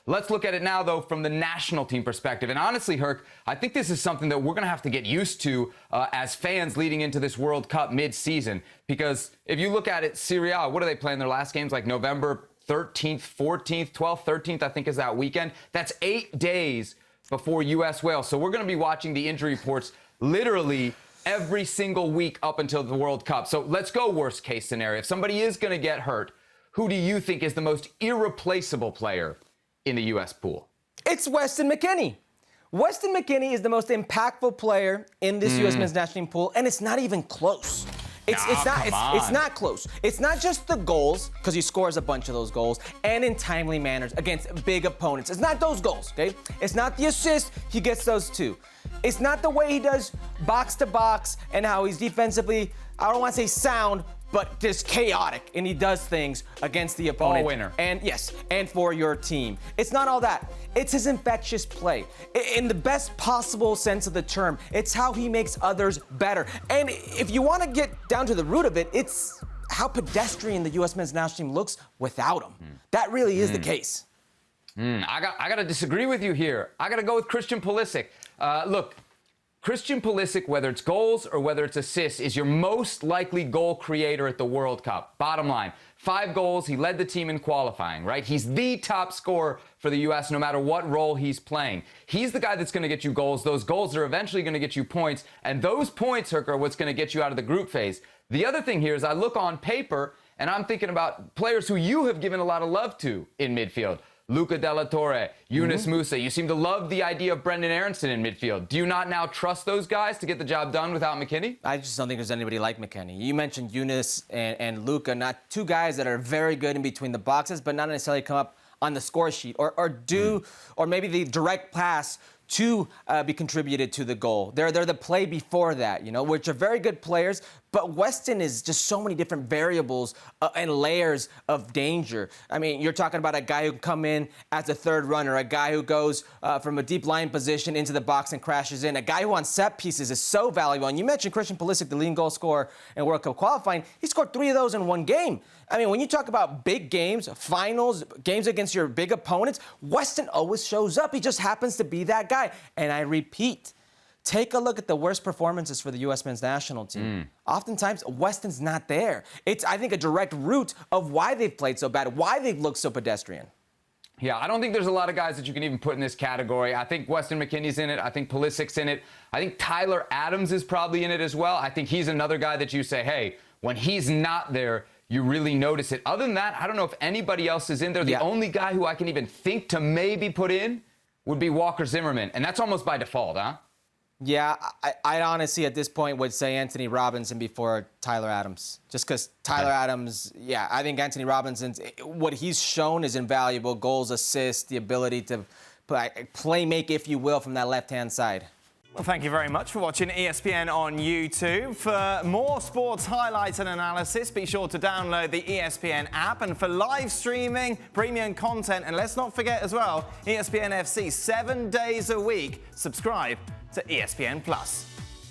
Let's look at it now, though, from the national team perspective. And honestly, Herc, I think this is something that we're going to have to get used to as fans leading into this World Cup mid-season. Because if you look at it, Serie A, what are they playing their last games? Like November 13th, 14th, 12th, 13th, I think is that weekend. That's 8 days before U.S.-Wales. So we're going to be watching the injury reports literally every single week up until the World Cup. So let's go worst case scenario. If somebody is going to get hurt, who do you think is the most irreplaceable player in the U.S. pool? It's Weston McKennie. Weston McKennie is the most impactful player in this U.S. men's national team pool, and it's not even close. It's not close. It's not just the goals, because he scores a bunch of those goals, and in timely manners against big opponents. It's not those goals, okay? It's not the assist. He gets those too. It's not the way he does box to box and how he's defensively, I don't want to say sound, but just chaotic, and he does things against the opponent. Ball winner. And yes, and for your team. It's not all that. It's his infectious play. In the best possible sense of the term, it's how he makes others better. And if you want to get down to the root of it, it's how pedestrian the U.S. men's national team looks without him. That really is the case. I got to disagree with you here. I got to go with Christian Pulisic. Look, Christian Pulisic, whether it's goals or whether it's assists, is your most likely goal creator at the World Cup. Bottom line, 5 goals. He led the team in qualifying, right? He's the top scorer for the U.S. no matter what role he's playing. He's the guy that's going to get you goals. Those goals are eventually going to get you points. And those points, Herc, are what's going to get you out of the group phase. The other thing here is I look on paper, and I'm thinking about players who you have given a lot of love to in midfield. Luca Della Torre, Yunus Musa. You seem to love the idea of Brendan Aronson in midfield. Do you not now trust those guys to get the job done without McKennie? I just don't think there's anybody like McKennie. You mentioned Yunus and Luca, not two guys that are very good in between the boxes, but not necessarily come up on the score sheet or maybe the direct pass to be contributed to the goal. They're the play before that, which are very good players. But Weston is just so many different variables and layers of danger. I mean, you're talking about a guy who can come in as a third runner, a guy who goes from a deep line position into the box and crashes in, a guy who on set pieces is so valuable. And you mentioned Christian Pulisic, the leading goal scorer in World Cup qualifying. He scored 3 of those in one game. I mean, when you talk about big games, finals, games against your big opponents, Weston always shows up. He just happens to be that guy. And I repeat, take a look at the worst performances for the U.S. men's national team. Oftentimes, Weston's not there. It's, I think, a direct root of why they've played so bad, why they've looked so pedestrian. Yeah, I don't think there's a lot of guys that you can even put in this category. I think Weston McKennie's in it. I think Pulisic's in it. I think Tyler Adams is probably in it as well. I think he's another guy that you say, hey, when he's not there, you really notice it. Other than that, I don't know if anybody else is in there. The only guy who I can even think to maybe put in would be Walker Zimmerman, and that's almost by default, huh? Yeah, I honestly at this point would say Anthony Robinson before Tyler Adams. Just because Tyler Adams, I think Anthony Robinson, what he's shown is invaluable. Goals, assists, the ability to play make, if you will, from that left-hand side. Well, thank you very much for watching ESPN on YouTube. For more sports highlights and analysis, be sure to download the ESPN app. And for live streaming, premium content, and let's not forget as well, ESPN FC 7 days a week. Subscribe to ESPN+.